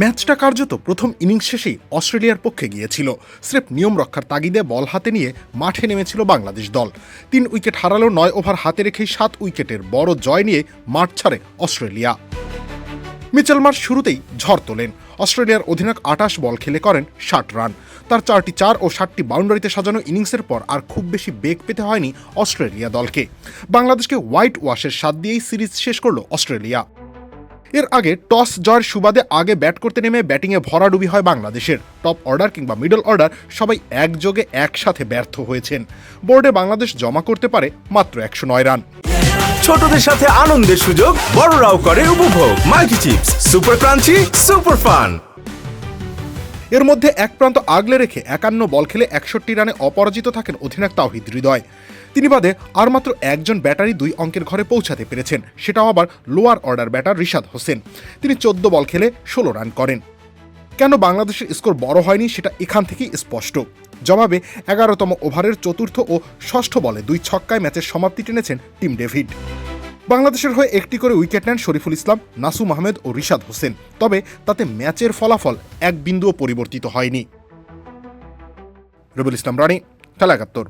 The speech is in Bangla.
ম্যাচটা কার্যত প্রথম ইনিংস শেষেই অস্ট্রেলিয়ার পক্ষে গিয়েছিল। স্রেফ নিয়ম রক্ষার তাগিদে বল হাতে নিয়ে মাঠে নেমেছিল বাংলাদেশ দল। 3 উইকেট হারালেও 9 ওভার হাতে রেখেই 7 উইকেটের বড় জয় নিয়ে মাঠ ছাড়ে অস্ট্রেলিয়া। মিচেল মার্শ শুরুতেই ঝড় তোলেন। অস্ট্রেলিয়ার অধিনায়ক 28 বল খেলে করেন 60 রান। তার 4টি 4 ও 7টি বাউন্ডারিতে সাজানো ইনিংসের পর আর খুব বেশি বেগ পেতে হয়নি অস্ট্রেলিয়া দলকে। বাংলাদেশকে হোয়াইট ওয়াশের স্বাদ দিয়েই সিরিজ শেষ করল অস্ট্রেলিয়া। এর আগে টস জয়ের সুবাদে আগে ব্যাট করতে নেমে ব্যাটিংয়ে ভরাডুবি হয় বাংলাদেশের। টপ অর্ডার কিংবা মিডল অর্ডার সবাই একযোগে একসাথে ব্যর্থ হয়েছেন। বোর্ডে বাংলাদেশ জমা করতে পারে মাত্র 109 রান। ছোটদের সাথে আনন্দের সুযোগ, বড়রাও করে উপভোগ। Multi chips, super crunchy, super fun. এর মধ্যে এক প্রান্ত আগলে রেখে 51 বল খেলে 61 রানে অপরাজিত থাকেন অধিনায়ক তাওহিদ হৃদয়। তিনি বাদে আর মাত্র একজন ব্যাটারি 2 অঙ্কের ঘরে পৌঁছাতে পেরেছেন, সেটাও আবার lower order batter Rishad Hossain. তিনি 14 বল খেলে 16 রান করেন। কেন বাংলাদেশের স্কোর বড় হয়নি সেটা এখান থেকেই স্পষ্ট। জবাবে 11তম ওভারের চতুর্থ ও ষষ্ঠ বলে 2 ছক্কায় ম্যাচের সমাপ্তি টেনেছেন টিম ডেভিড। বাংলাদেশের হয়ে একটি করে উইকেট নেন শরীফুল ইসলাম, নাসুম আহমেদ ও রিশাদ হোসেন। তবে তাতে ম্যাচের ফলাফল এক বিন্দুও পরিবর্তিত হয়নি। রবিউল ইসলাম রানী, খেলা 71।